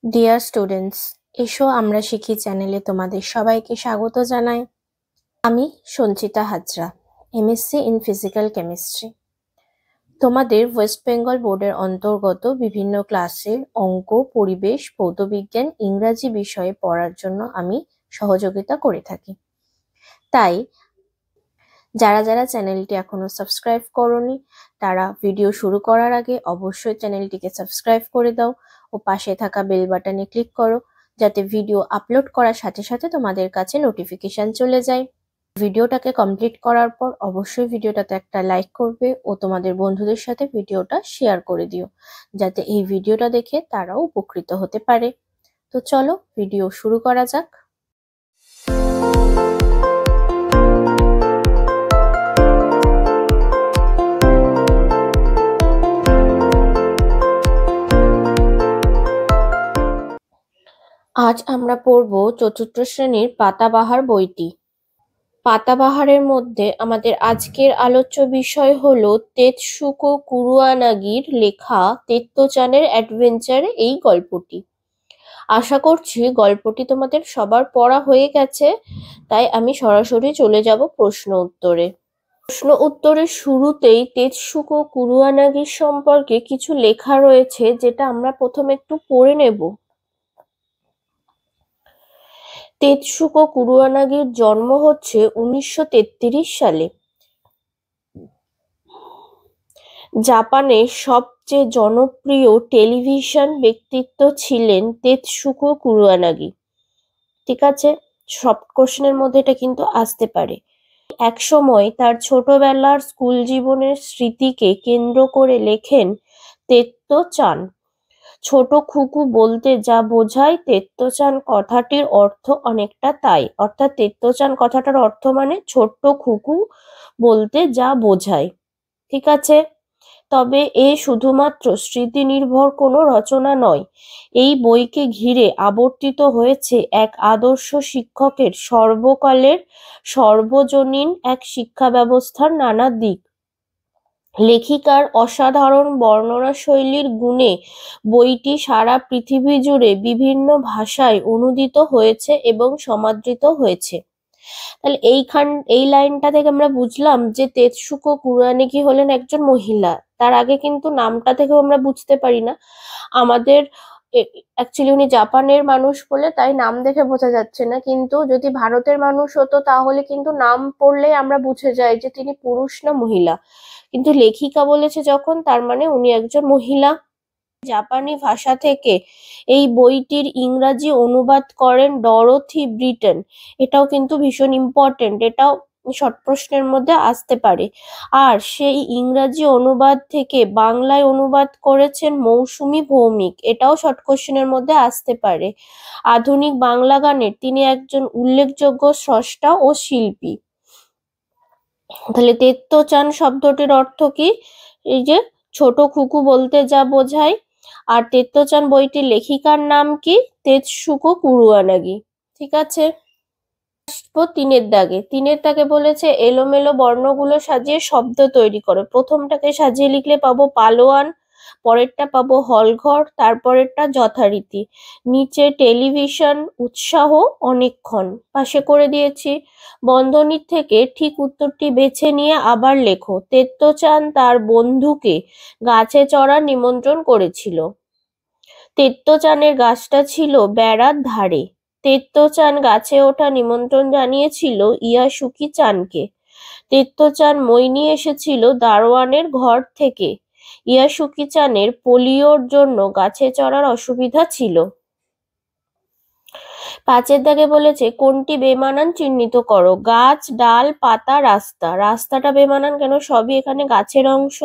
Dear students, এসো আমরা শিখি চ্যানেলে তোমাদের সবাইকে স্বাগত জানাই। আমি Sanchita Hazra, MSc in physical chemistry. তোমাদের ওয়েস্ট বেঙ্গল বোর্ডের অন্তর্গত বিভিন্ন ক্লাসের অঙ্ক, পরিবেশ, ভৌতবিজ্ঞান, ইংরাজি বিষয়ে পড়ার জন্য আমি সহযোগিতা করে থাকি। তাই যারা যারা চ্যানেলটি এখনো সাবস্ক্রাইব করোনি তারা ভিডিও শুরু করার আগে অবশ্যই চ্যানেলটিকে সাবস্ক্রাইব করে দাও ও পাশে থাকা বেল বাটনে ক্লিক করো, যাতে ভিডিও আপলোড করার সাথে সাথে তোমাদের কাছে নোটিফিকেশন চলে যায়। ভিডিওটাকে কমপ্লিট করার পর অবশ্যই ভিডিওটাতে একটা লাইক করবে ও তোমাদের বন্ধুদের সাথে ভিডিওটা শেয়ার করে দিও, যাতে এই ভিডিওটা দেখে তারাও উপকৃত হতে পারে। তো চলো ভিডিও শুরু করা যাক। আজ আমরা পড়ব চতুর্থ শ্রেণীর পাতাবাহার বইটি। পাতাবাহারের মধ্যে আমাদের আজকের আলোচ্য বিষয় হলো তেতসুকো কুরুয়ানাগির লেখা তেত্তচানের অ্যাডভেঞ্চার এই গল্পটি। আশা করছি গল্পটি তোমাদের সবার পড়া হয়ে গেছে, তাই আমি সরাসরি চলে যাব প্রশ্ন উত্তরে। প্রশ্ন উত্তরের শুরুতেই তেতসুকো কুরুয়ানাগির সম্পর্কে কিছু লেখা রয়েছে, যেটা আমরা প্রথমে একটু পড়ে নেব। তেতসুকো কুরুয়ানাগির জন্ম হচ্ছে 1933 সালে। জাপানের সবচেয়ে জনপ্রিয় টেলিভিশন ব্যক্তিত্ব ছিলেন তেতসুকো কুরুয়ানাগি। ঠিক আছে, সব কোশ্চেনের মধ্যে এটা কিন্তু আসতে পারে। একসময় তার ছোটবেলার স্কুল জীবনের স্মৃতিকে কেন্দ্র করে লেখেন তেত্তো-চান। ছোট খুকু বলতে যা বোঝায় তেত্তো-চান কথাটির অর্থ অনেকটা তাই। অর্থাৎ তেত্তো-চান কথাটার অর্থ মানে ছোট্ট খুকু বলতে যা বোঝায়। ঠিক আছে, তবে এ শুধুমাত্র স্মৃতি নির্ভর কোনো রচনা নয়। এই বইকে ঘিরে আবর্তিত হয়েছে এক আদর্শ শিক্ষকের সর্বকালের সর্বজনীন এক শিক্ষা ব্যবস্থার নানা দিক। লেখিকার অসাধারণ বর্ণনাশৈলীর গুণে বইটি সারা পৃথিবী জুড়ে বিভিন্ন ভাষায় অনূদিত হয়েছে এবং সমাদৃত হয়েছে। তাহলে এই লাইনটা থেকে আমরা বুঝলাম যে তেতসুকো কুরুয়ানাগি হলেন একজন মহিলা। তার আগে কিন্তু নামটা থেকেও আমরা বুঝতে পারি না। আমাদের অ্যাকচুয়ালি উনি জাপানের মানুষ বলে তাই নাম দেখে বোঝা যাচ্ছে না, কিন্তু যদি ভারতের মানুষ হতো তাহলে কিন্তু নাম পড়লেই আমরা বুঝে যাই যে তিনি পুরুষ না মহিলা। কিন্তু লেখিকা বলেছে যখন, তার মানে উনি একজন মহিলা। জাপানি ভাষা থেকে এই বইটির ইংরাজি অনুবাদ করেন ডরোথি ব্রিটন। এটাও কিন্তু ভীষণ ইম্পর্টেন্ট, এটাও শর্ট প্রশ্নের মধ্যে আসতে পারে। আর সেই ইংরাজি অনুবাদ থেকে বাংলায় অনুবাদ করেছেন মৌসুমী ভৌমিক, এটাও শর্ট কোশ্চেনের মধ্যে আসতে পারে। আধুনিক বাংলা গানের তিনি একজন উল্লেখযোগ্য স্রষ্টা ও শিল্পী। তাহলে তেত্তো-চান শব্দটির অর্থ কি? এই যে ছোট খুকু বলতে যা বোঝায়। আর তেত্তো-চান বইটির লেখিকার নাম কি? তেতসুকো কুরুয়ানাগি। ঠিক আছে, তিনের দাগে বলেছে এলোমেলো বর্ণগুলো সাজিয়ে শব্দ তৈরি করো। প্রথমটাকে সাজিয়ে লিখলে পাবো পালোয়ান, পরেরটা পাবো হলঘর, তারপরেরটা যথারীতি। নিচে টেলিভিশন, উৎসাহ, অনেকক্ষণ পাশে করে দিয়েছি। বন্ধনীর থেকে ঠিক উত্তরটি বেছে নিয়ে আবার লেখো। তেত্তো-চান তার বন্ধুকে গাছে চড়ার নিমন্ত্রণ করেছিল। তেত্তো-চানের গাছটা ছিল বেড়ার ধারে। তেত্তো-চান গাছে ওঠা নিমন্ত্রণ জানিয়েছিল ইয়াসুকি-চানকে। তেত্তো-চান মই নিয়ে এসেছিল দারোয়ানের ঘর থেকে। ইয়াসুকি-চানের পোলিওর জন্য গাছে চড়ার অসুবিধা ছিল। পাঁচের দাগে বলেছে কোনটি বেমানান চিহ্নিত করো। গাছ, ডাল, পাতা, রাস্তা। রাস্তাটা বেমানান কেন? সবই এখানে গাছের অংশ।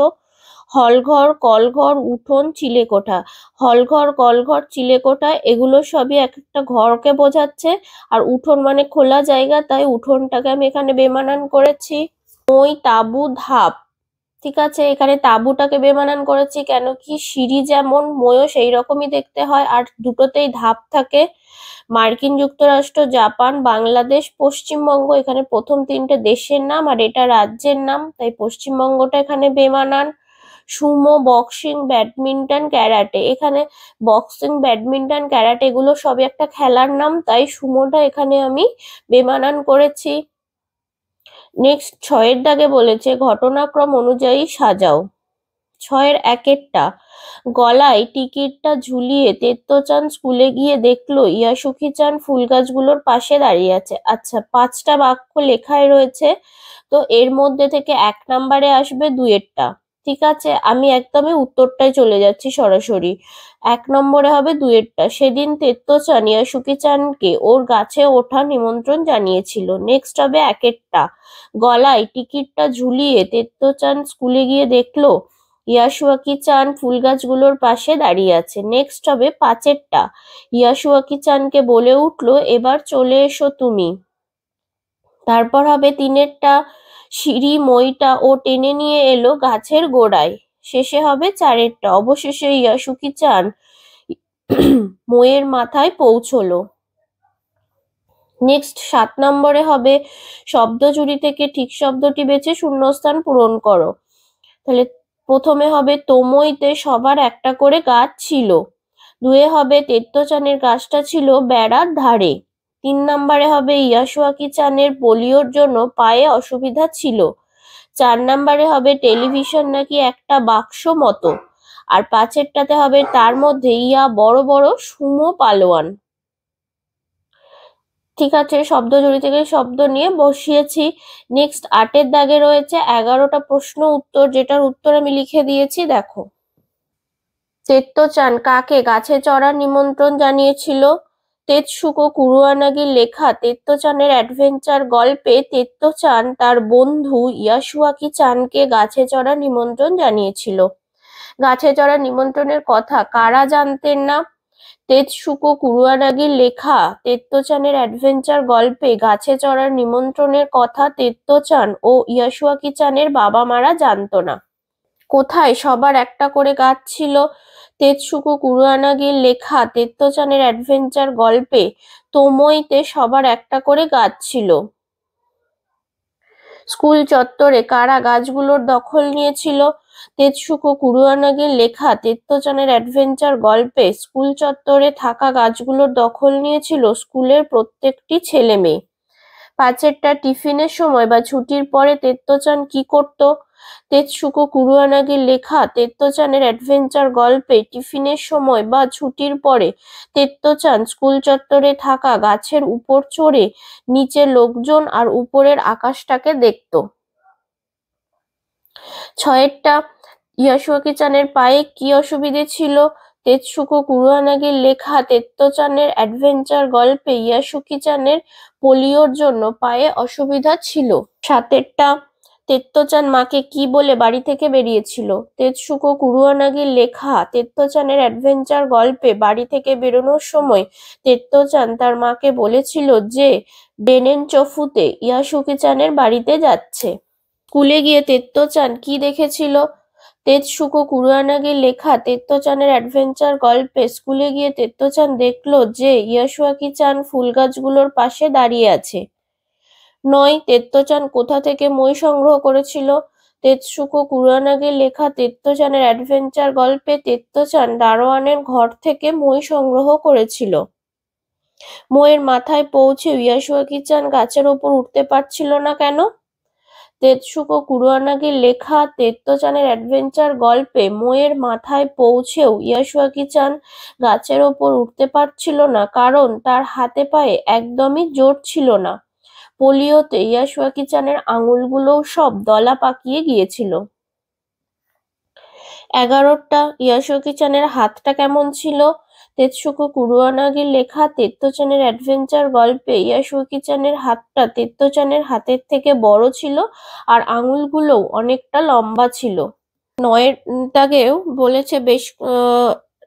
হলঘর, কলঘর, উঠোন, চিলেকোঠা। হলঘর, কলঘর, চিলেকোঠা এগুলো সবই এক একটা ঘরকে বোঝাচ্ছে। আর উঠোন মানে খোলা জায়গা, তাই উঠোনটাকে আমি এখানে বেমানান করেছি। মই, তাঁবু, ধাপ। ঠিক আছে, এখানে তাঁবুটাকে বেমানান করেছি কেন কি সিঁড়ি যেমন ময়ও সেই রকমই দেখতে হয়, আর দুটোতেই ধাপ থাকে। মার্কিন যুক্তরাষ্ট্র, জাপান, বাংলাদেশ, পশ্চিমবঙ্গ, এখানে প্রথম তিনটে দেশের নাম আর এটা রাজ্যের নাম, তাই পশ্চিমবঙ্গটা এখানে বেমানান। Sumo, boxing, badminton, karate. এখানে বক্সিং, ব্যাডমিন্টন, ক্যারাটে এগুলো সবই একটা খেলার নাম, তাই সুমোটা এখানে আমি বেমানান করেছি। নেক্সট 6-এর দাগে বলেছে ঘটনাক্রম অনুযায়ী সাজাও। 6-এর 1-এরটা, গলায় টিকিটটা ঝুলিয়ে তেত্তোচান স্কুলে গিয়ে দেখলো ইয়াসুকি-চান ফুল গাছগুলোর পাশে দাঁড়িয়ে আছে। আচ্ছা, 5টা বাক্য লেখায় রয়েছে, তো এর মধ্যে থেকে 1 নম্বরে আসবে 2-এরটা। ঠিক আছে, আমি একদমই উত্তরটায় চলে যাচ্ছি সরাসরি। 1 নম্বরে হবে 2-এরটা। সেদিন তেত্তোচান ইয়াসুকি-চানকে ওর গাছে ওঠা নিমন্ত্রণ জানিয়েছিল। নেক্সট হবে 1-এরটা, গলায় টিকিটটা ঝুলিয়ে তেত্তোচান স্কুলে গিয়ে দেখলো ইয়াসুকি-চান ফুল গাছগুলোর পাশে দাঁড়িয়ে আছে। নেক্সট হবে 5-এরটা, ইয়াসুকি-চানকে বলে উঠলো এবার চলে এসো তুমি। তারপর হবে 3-এরটা, সিঁড়ি মইটা ও টেনে নিয়ে এলো গাছের গোড়ায়। শেষে হবে 4-এরটা, অবশেষে ইয়াসুকি-চান মইয়ের মাথায় পৌঁছলো। নেক্সট 7 নম্বরে হবে শব্দজুড়ি থেকে ঠিক শব্দটি বেছে শূন্যস্থান পূরণ করো। তাহলে প্রথমে হবে তোমইতে সবার একটা করে গাছ ছিল। 2-এ হবে তেত্তোচানের গাছটা ছিল বেড়ার ধারে। 3 নম্বরে হবে ইয়াসুকি-চানের পোলিওর জন্য পায়ে অসুবিধা ছিল। 4 নম্বরে হবে টেলিভিশন নাকি একটা বাক্স মতো। আর 5-এরটাতে হবে তার মধ্যে ইয়া বড় বড় সুমো পালোয়ান। ঠিক আছে, শব্দজুড়ি থেকে শব্দ নিয়ে বসিয়েছি। নেক্সট 8-এর দাগে রয়েছে 11টা প্রশ্ন উত্তর, যেটার উত্তর আমি লিখে দিয়েছি, দেখো। তেত্তোচান কাকে গাছে চড়ার নিমন্ত্রণ জানিয়েছিল? তেতসুকো কুরোয়ানাগির লেখা তেত্তোচানের অ্যাডভেঞ্চার গল্পে তেত্তোচান তার বন্ধু ইয়াসুকি-চানকে গাছে চড়ার নিমন্ত্রণ জানিয়েছিল। গাছে চড়ার নিমন্ত্রণের কথা কারা জানতেন না? তেতসুকো কুরোয়ানাগির লেখা তেত্তোচানের অ্যাডভেঞ্চার গল্পে গাছে চড়ার নিমন্ত্রণের কথা তেত্তোচান ও ইয়াসুকি-চানের বাবা মারা জানতো না। কোথায় সবার একটা করে গাছ ছিল? তেতসুকো কুরোয়ানাগির লেখা তেত্তোচানের অ্যাডভেঞ্চার গল্পে তোমইতে সবার একটা করে গাছ ছিল। স্কুল চত্বরে কারা গাছগুলোর দখল নিয়েছিল? তেতসুকো কুরোয়ানাগির লেখা তেত্তোচানের অ্যাডভেঞ্চার গল্পে স্কুল চত্বরে থাকা গাছগুলোর দখল নিয়েছিল স্কুলের প্রত্যেকটি ছেলে মেয়ে। 5-এরটা, টিফিনের সময় বা ছুটির পরে তেত্তোচান কি করত? তেতসুকো কুরোয়ানাগির লেখা তেত্তোচানের অ্যাডভেঞ্চার গল্পে টিফিনের সময় বা ছুটির পরে তেত্তোচান স্কুল চত্বরে থাকা গাছের উপর চড়ে নিচে লোকজন আর উপরের আকাশটাকে দেখত। 6-এরটা, ইয়াসুকি-চানের পায়ে কি অসুবিধে ছিল? তেতসুকো কুরোয়ানাগির লেখা তেত্তোচানের অ্যাডভেঞ্চার গল্পে ইয়াসুকি-চানের পোলিওর জন্য পায়ে অসুবিধা ছিল। 7-এরটা, তেত্তোচান মাকে কি বলে বাড়ি থেকে বেরিয়েছিল? তেতসুকো কুরোয়ানাগির লেখা তেত্তোচানের অ্যাডভেঞ্চার গল্পে বাড়ি থেকে বেরোনোর সময় তেত্তোচান তার মাকে বলেছিল যে ডেনেনচফুতে ইয়াসুকি-চানের বাড়িতে যাচ্ছে। স্কুলে গিয়ে তেত্তোচান কি দেখেছিল? তেতসুকো কুরোয়ানাগির লেখা তেত্তোচানের অ্যাডভেঞ্চার গল্পে স্কুলে গিয়ে তেত্তোচান দেখলো যে ইয়াসুকি-চান ফুল গাছগুলোর পাশে দাঁড়িয়ে আছে। 9, তেত্তোচান কোথা থেকে মই সংগ্রহ করেছিল? তেতসুকো কুরোয়ানাগির লেখা তেত্তোচানের অ্যাডভেঞ্চার গল্পে তেত্তোচান দারোয়ানের ঘর থেকে মই সংগ্রহ করেছিল। মইয়ের মাথায় পৌঁছে ইয়াসুকি-চান গাছের ওপর উঠতে পারছিল না কেন? তেতসুকো কুরোয়ানাগির লেখা তেত্তোচানের অ্যাডভেঞ্চার গল্পে মইয়ের মাথায় পৌঁছেও ইয়াসুকি-চান গাছের ওপর উঠতে পারছিল না কারণ তার হাতে পায়ে একদমই জোর ছিল না। পোলিওতে ইয়াসুকি-চানের আঙুলগুলোও সব দলা পাকিয়ে গিয়েছিল। 11টা, ইয়াসুকি-চানের হাতটা কেমন ছিল? তেতসুকো কুরোয়ানাগির লেখা তেত্তোচানের অ্যাডভেঞ্চার গল্পে ইয়াসুকি-চানের হাতটা তেত্তোচানের হাতের থেকে বড় ছিল আর আঙুলগুলোও অনেকটা লম্বা ছিল। 9-এর দাগেও বলেছে বেশ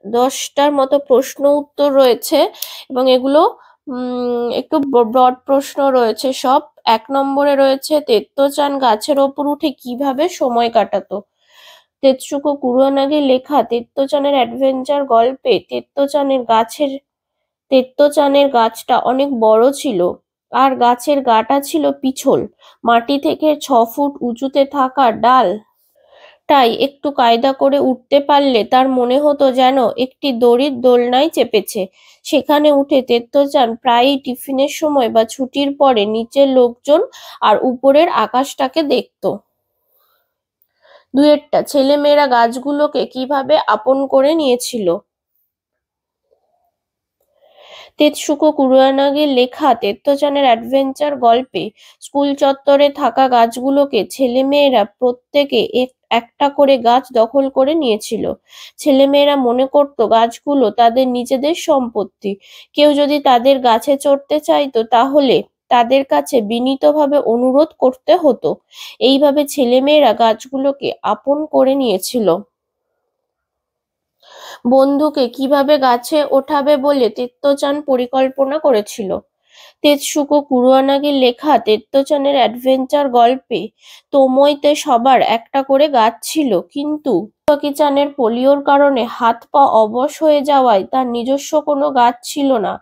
10টার মতো প্রশ্ন উত্তর রয়েছে এবং এগুলো একটু ব্রড প্রশ্ন রয়েছে সব। 1 নম্বরে রয়েছে তেত্তোচান গাছের ওপর উঠে কিভাবে সময় কাটাতো? তেতসুকো কুরোয়ানাগির লেখা তেত্তোচানের অ্যাডভেঞ্চার গল্পে তেত্তোচানের গাছটা অনেক বড় ছিল আর গাছের গাটা ছিল পিছল। মাটি থেকে 6 ফুট উঁচুতে থাকা ডাল তাই একটু কায়দা করে উঠতে পারলে তার মনে হতো যেন একটি দড়ির দোলনায় চেপেছে। সেখানে উঠে তেত্তচান প্রায়ই টিফিনের সময় বা ছুটির পরে নিচের লোকজন আর উপরের আকাশটাকে দেখত। দুয়েরটা, ছেলেমেয়েরা গাছগুলোকে কিভাবে আপন করে নিয়েছিল। তেতসুকো কুরোয়ানাগির লেখা তেত্তচানের অ্যাডভেঞ্চার গল্পে স্কুল চত্বরে থাকা গাছগুলোকে ছেলেমেয়েরা প্রত্যেকে একটা করে গাছ দখল করে নিয়েছিল। ছেলেমেয়েরা মনে করত গাছগুলো তাদের নিজেদের সম্পত্তি। কেউ যদি তাদের গাছে চড়তে চাইতো তাহলে তাদের কাছে বিনীতভাবে অনুরোধ করতে হতো। এইভাবে ছেলেমেয়েরা গাছগুলোকে আপন করে নিয়েছিল। বন্ধুকে কিভাবে গাছে ওঠাবে বলে তেত্তচান পরিকল্পনা করেছিল। তেতসুকো কুরোয়ানাগির লেখা তেত্তচানের অ্যাডভেঞ্চার গল্পে তোমইতে সবার একটা করে গাছ ছিল, কিন্তু ইয়াশুয়াকি-চানের পোলিওর কারণে হাত পা অবশ হয়ে যাওয়ায় তার নিজস্ব কোনো গাছ ছিল না।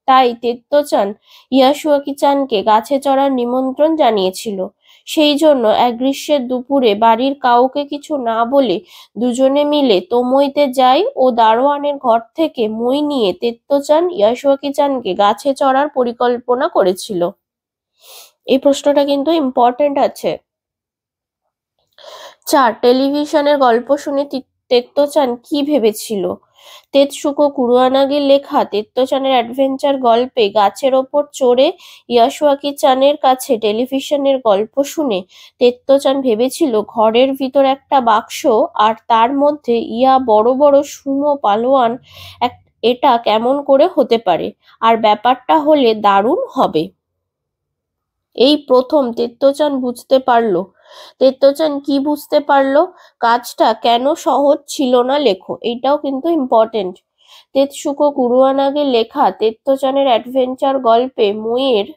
তাই তেত্তচান ইয়াশুয়াকি-চানকে গাছে চড়ার নিমন্ত্রণ জানিয়েছিল। সেই জন্য এক গ্রীষ্মের দুপুরে বাড়ির কাউকে কিছু না বলে দুজনে মিলে তোমইতে যায় ও দারোয়ানের ঘর থেকে মই নিয়ে তেত্তচান ইয়াশুয়াকি-চানকে গাছে চড়ার পরিকল্পনা করেছিল। এই প্রশ্নটা কিন্তু ইম্পর্টেন্ট আছে। 4. টেলিভিশনের গল্প শুনে তেত্তচান কি ভেবেছিল। তেতসুকো কুরোয়ানাগির লেখা তেত্তচানের অ্যাডভেঞ্চার গল্পে গাছের ওপর চড়ে ইয়াশুয়াকি-চানের কাছে টেলিভিশনের গল্প শুনে তেত্তচান ভেবেছিল ঘরের ভিতর একটা বাক্স আর তার মধ্যে ইয়া বড় বড় সুমো পালোয়ান। এটা কেমন করে হতে পারে, আর ব্যাপারটা হলে দারুণ হবে। এই প্রথম তেত্তচান বুঝতে পারল। তেত্তচান কি বুঝতে পারলো? কাজটা কেন সহজ ছিল না লেখো। এইটাও কিন্তু ইম্পর্টেন্ট। তেতসুকো কুরোয়ানাগির লেখা তেত্তচানের অ্যাডভেঞ্চার গল্পে মইয়ের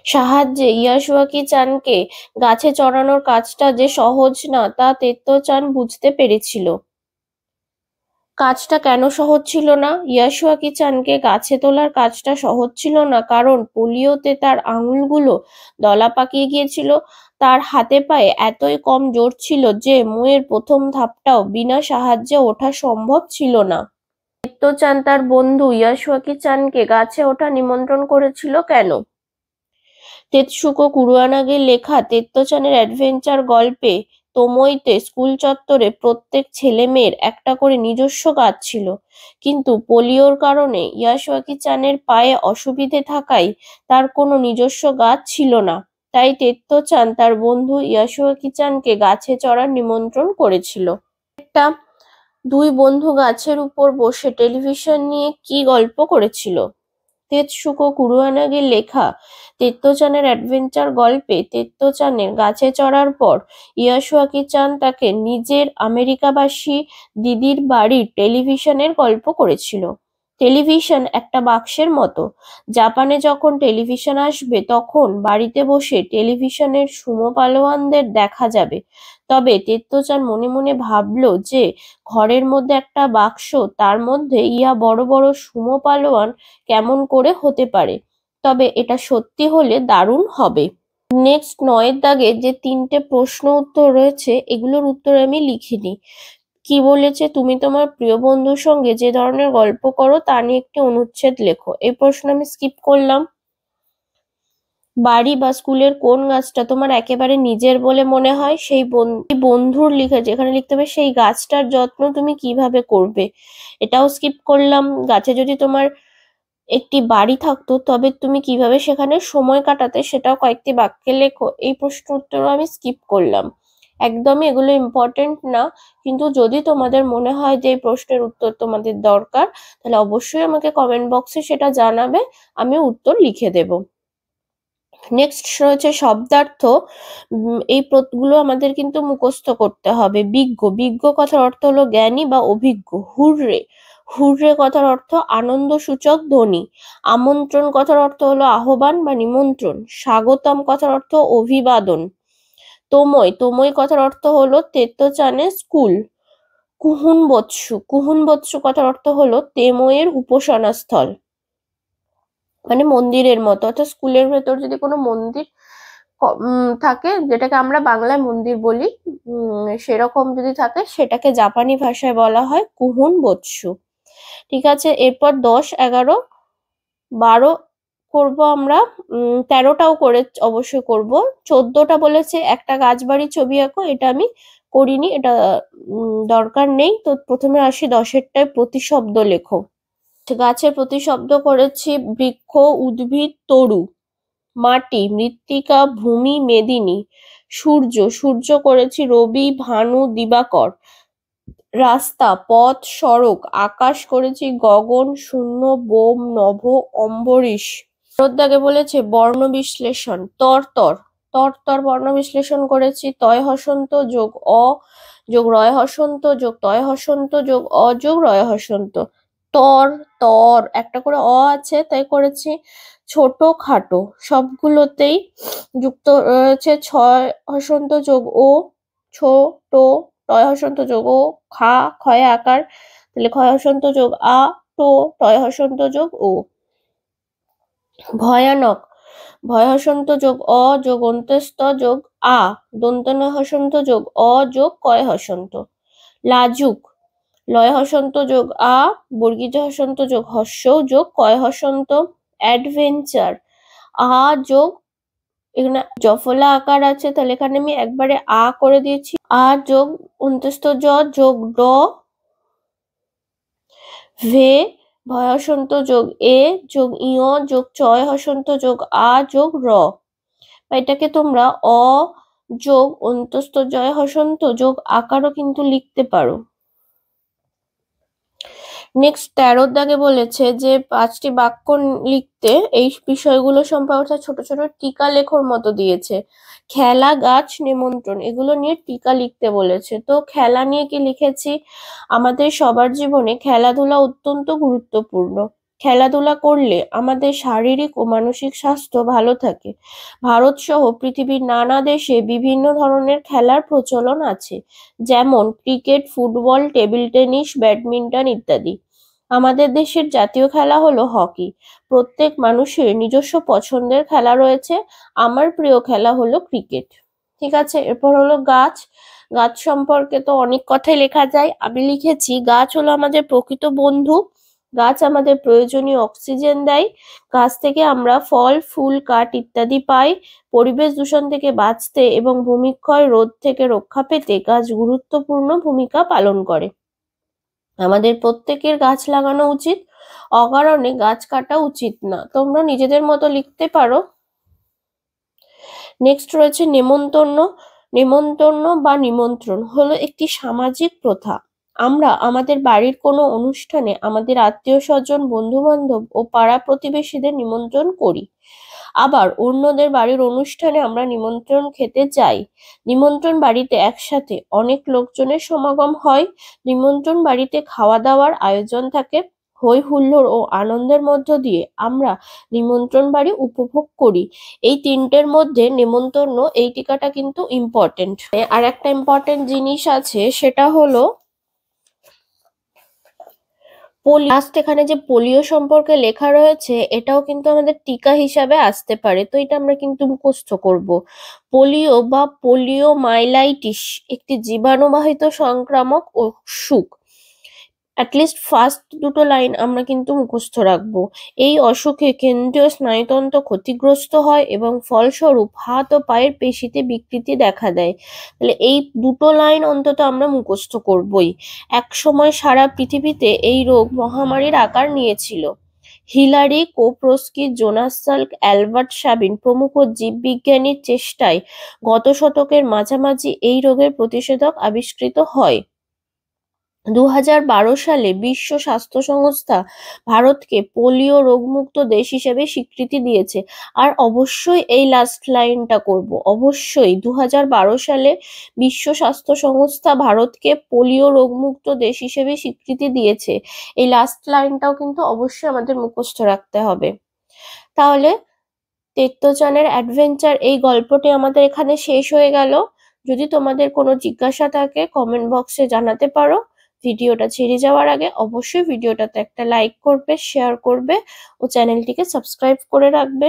সাহায্যে ইয়াশুয়াকি-চানকে গাছে চড়ানোর কাজটা যে সহজ না তা তেত্তচান বুঝতে পেরেছিল। কাজটা কেন সহজ ছিল না? ইয়াশুয়াকি-চানকে গাছে তোলার কাজটা সহজ ছিল না কারণ পোলিওতে তার আঙুলগুলো দলা পাকিয়ে গিয়েছিল। তার হাতে পায়ে এতই কম জোর ছিল যে মইয়ের প্রথম ধাপটাও বিনা সাহায্যে ওঠা সম্ভব ছিল না। তেত্তচান তার বন্ধু ইয়াশুয়াকি-চানকে গাছে ওঠা নিমন্ত্রণ করেছিল কেন? তেতসুকো কুরোয়ানাগির লেখা তেত্তচানের অ্যাডভেঞ্চার গল্পে তোমইতে স্কুল চত্বরে প্রত্যেক ছেলেমেয়ের একটা করে নিজস্ব গাছ ছিল, কিন্তু পোলিওর কারণে ইয়াশুয়াকি-চানের পায়ে অসুবিধে থাকায় তার কোনো নিজস্ব গাছ ছিল না। তাই তেত্তচান তার বন্ধু ইয়াশুয়াকি-চানকে গাছে চড়ার নিমন্ত্রণ করেছিল। একটা, দুই বন্ধু গাছের উপর বসে টেলিভিশন নিয়ে কি গল্প করেছিল। তেতসুকো কুরোয়ানাগির লেখা তেত্তচানের অ্যাডভেঞ্চার গল্পে তেত্তচানের গাছে চড়ার পর ইয়াশুয়াকি-চান তাকে নিজের আমেরিকাবাসী দিদির বাড়ির টেলিভিশনের গল্প করেছিল। টেলিভিশন একটা বাক্সের মতো। জাপানে যখন টেলিভিশন আসবে তখন বাড়িতে বসে টেলিভিশনের সুমো পালোয়ানদের দেখা যাবে। তবে তেত্তচান মনে মনে ভাবল যে ঘরের মধ্যে একটা বাক্স, তার মধ্যে ইয়া বড় বড় সুমো পালোয়ান কেমন করে হতে পারে। তবে এটা সত্যি হলে দারুণ হবে। নেক্সট 9 দাগে যে 3টে প্রশ্ন উত্তর রয়েছে এগুলোর উত্তর আমি লিখিনি। কি বলেছে, তুমি তোমার প্রিয় বন্ধুর সঙ্গে যে ধরনের গল্প করো তা নিয়ে একটি অনুচ্ছেদ লেখো। এই প্রশ্ন আমি স্কিপ করলাম। বাড়ি বা স্কুলের কোন গাছটা তোমার একেবারে নিজের বলে মনে হয়? সেই বন্ধুর লিখে যেখানে লিখতে হবে সেই গাছটার যত্ন তুমি কিভাবে করবে, এটাও স্কিপ করলাম। গাছে যদি তোমার একটি বাড়ি থাকতো তবে তুমি কিভাবে সেখানে সময় কাটাতে সেটাও কয়েকটি বাক্যে লেখো। এই প্রশ্ন উত্তরও আমি স্কিপ করলাম। একদমই এগুলো ইম্পর্টেন্ট না, কিন্তু যদি তোমাদের মনে হয় যে এই প্রশ্নের উত্তর তোমাদের দরকার তাহলে অবশ্যই আমাকে কমেন্ট বক্সে সেটা জানাবে, আমি উত্তর লিখে দেব। নেক্সট রয়েছে শব্দার্থ। এই গুলো আমাদের কিন্তু মুখস্থ করতে হবে। বিজ্ঞ, বিজ্ঞ কথার অর্থ হলো জ্ঞানী বা অভিজ্ঞ। হুররে, হুররে কথার অর্থ আনন্দসূচক ধ্বনি। আমন্ত্রণ কথার অর্থ হলো আহ্বান বা নিমন্ত্রণ। স্বাগতম কথার অর্থ অভিবাদন। তোমই, তোমই কথার অর্থ হলো তেত্তচানের স্কুল। কুহুনবৎসু, কুহুনবৎসু কথার অর্থ হলো তেময়ের উপাসনা স্থল, মানে মন্দিরের মতো। অর্থাৎ স্কুলের ভেতর যদি কোনো মন্দির থাকে, যেটাকে আমরা বাংলায় মন্দির বলি, সেরকম যদি থাকে সেটাকে জাপানি ভাষায় বলা হয় কুহুন বোৎসু। ঠিক আছে, এরপর 10, 11, 12 করব আমরা। 13টাও করে অবশ্যই করব। 14টা বলেছে একটা গাছ বাড়ির ছবি আঁকো, এটা আমি করিনি, এটা দরকার নেই। তো প্রথমে আসি 10এরটায়, প্রতিশব্দ লেখো। গাছের প্রতিশব্দ করেছি বৃক্ষ, উদ্ভিদ, তরু। মাটি, মৃত্তিকা, ভূমি, মেদিনী। সূর্য, সূর্য করেছি রবি, ভানু, দিবাকর। রাস্তা, পথ, সড়ক। আকাশ করেছি গগন, শূন্য, বোম, নভ, অম্বরীশ। দাগে বলেছে বর্ণ বিশ্লেষণ, তর তর। তর তর বর্ণ বিশ্লেষণ করেছি তয় হসন্ত যোগ অ যোগ রয় হসন্ত যোগ তয় হসন্ত যোগ অ যোগ রয় হসন্ত। তর তর একটা করে অ আছে তাই করেছি। ছোট খাটো সবগুলোতেই যুক্ত রয়েছে ছয় হসন্ত যোগ ও, ছোট, টয় হসন্ত যোগ ও, খা ক্ষয় আকার, তাহলে ক্ষয় হসন্ত যোগ আ, টো টয় হসন্ত যোগ ও। ভয়ানক, ভয় হসন্ত যোগ অ যোগ অন্ত্যস্ত যোগ আ, দন্ত ন হসন্ত যোগ অ যোগ কয় হসন্ত। লাজুক, লয় হসন্ত যোগ আ, বর্গীজ হসন্ত যোগ হস্য যোগ কয় হসন্ত। অ্যাডভেঞ্চার, আ যোগ, এখানে জফলা আকার আছে তাহলে এখানে আমি একবারে আ করে দিয়েছি, আ যোগ অন্ত্যস্ত জ যোগ ড। ভে, ভয় হসন্ত যোগ এ যোগ ইয় যোগ চয় হসন্ত যোগ আ যোগ র। এটাকে তোমরা অ যোগ অন্তস্থ জয় হসন্ত যোগ আকারও কিন্তু লিখতে পারো। নেক্সট 13 দাগে বলেছে যে 5টি বাক্য লিখতে এই বিষয়গুলো সম্পর্কে ছোট ছোট টিকা লেখোর মতো দিয়েছে। খেলা, গাছ, নিমন্ত্রণ, এগুলো নিয়ে টিকা লিখতে বলেছে। তো খেলা নিয়ে কি লিখেছি, আমাদের সবার জীবনে খেলাধুলা অত্যন্ত গুরুত্বপূর্ণ। খেলাধুলা করলে আমাদের শারীরিক ও মানসিক স্বাস্থ্য ভালো থাকে। ভারত সহ পৃথিবীর নানা দেশে বিভিন্ন ধরনের খেলার প্রচলন আছে, যেমন cricket, football, table tennis, badminton ইত্যাদি। আমাদের দেশের জাতীয় খেলা হলো হকি। প্রত্যেক মানুষের নিজস্ব পছন্দের খেলা রয়েছে। আমার প্রিয় খেলা হলো ক্রিকেট। ঠিক আছে, এরপর হলো গাছ। গাছ সম্পর্কে তো অনেক কথাই লেখা যায়, আমি লিখেছি গাছ হলো আমাদের প্রকৃত বন্ধু। গাছ আমাদের প্রয়োজনীয় অক্সিজেন দেয়। গাছ থেকে আমরা ফল, ফুল, কাঠ ইত্যাদি পাই। পরিবেশ দূষণ থেকে বাঁচতে এবং ভূমিক্ষয় রোধ থেকে রক্ষা পেতে গাছ গুরুত্বপূর্ণ ভূমিকা পালন করে। আমাদের প্রত্যেকের গাছ লাগানো উচিত, অকারণে গাছ কাটা উচিত না। তোমরা নিজেদের মতো লিখতে পারো। নেক্সট রয়েছে নেমন্তন্ন। নেমন্তন্ন বা নিমন্ত্রণ হলো একটি সামাজিক প্রথা। আমরা আমাদের বাড়ির কোনো অনুষ্ঠানে আমাদের আত্মীয় স্বজন, বন্ধু বান্ধব ও পাড়া প্রতিবেশীদের নিমন্ত্রণ করি। আবার অন্যদের বাড়ির অনুষ্ঠানে আমরা নিমন্ত্রণ খেতে যাই। নিমন্ত্রণ বাড়িতে একসাথে অনেক লোকজনের সমাগম হয়। নিমন্ত্রণ বাড়িতে খাওয়া দাওয়ার আয়োজন থাকে। হই হুল্লোড় ও আনন্দের মধ্য দিয়ে আমরা নিমন্ত্রণ বাড়ি উপভোগ করি। এই তিনটের মধ্যে নেমন্তন্ন এই টিকাটা কিন্তু ইম্পর্টেন্ট। আর একটা ইম্পর্টেন্ট জিনিস আছে, সেটা হলো লাস্ট এখানে যে পোলিও সম্পর্কে লেখা রয়েছে এটাও কিন্তু আমাদের টিকা হিসাবে আসতে পারে, তো এটা আমরা কিন্তু মুখস্থ করব। পোলিও বা পোলিওমাইলাইটিস একটি জীবাণুবাহিত সংক্রামক অসুখ। অ্যাটলিস্ট ফার্স্ট দুটো লাইন আমরা কিন্তু মুখস্থ রাখবো। এই অসুখে কেন্দ্রীয় স্নায়ুতন্ত্র ক্ষতিগ্রস্ত হয় এবং ফলস্বরূপ হাত ও পায়ের পেশিতে বিকৃতি দেখা দেয়। তাহলে এই দুটো লাইন অন্তত আমরা মুখস্থ করবই। এক সময় সারা পৃথিবীতে এই রোগ মহামারীর আকার নিয়েছিল। Hilary Koprowski, Jonas Salk, Albert Sabin প্রমুখ জীববিজ্ঞানীর চেষ্টায় গত শতকের মাঝামাঝি এই রোগের প্রতিষেধক আবিষ্কৃত হয়। 2012 সালে বিশ্ব স্বাস্থ্য সংস্থা ভারতকে পোলিও রোগমুক্ত দেশ হিসেবে স্বীকৃতি দিয়েছে। আর অবশ্যই এই লাস্ট লাইনটা করব, অবশ্যই 2012 সালে বিশ্ব স্বাস্থ্য সংস্থা ভারতকে পোলিও রোগমুক্ত দেশ হিসেবে স্বীকৃতি দিয়েছে। এই লাস্ট লাইনটাও কিন্তু অবশ্যই আমাদের মুখস্থ রাখতে হবে। তাহলে তেত্তচানের অ্যাডভেঞ্চার এই গল্পটি আমাদের এখানে শেষ হয়ে গেল। যদি তোমাদের কোনো জিজ্ঞাসা থাকে কমেন্ট বক্সে জানাতে পারো। ভিডিওটা ছেড়ে যাওয়ার আগে অবশ্যই ভিডিওটাতে একটা লাইক করবে, শেয়ার করবে ও চ্যানেলটিকে সাবস্ক্রাইব করে রাখবে।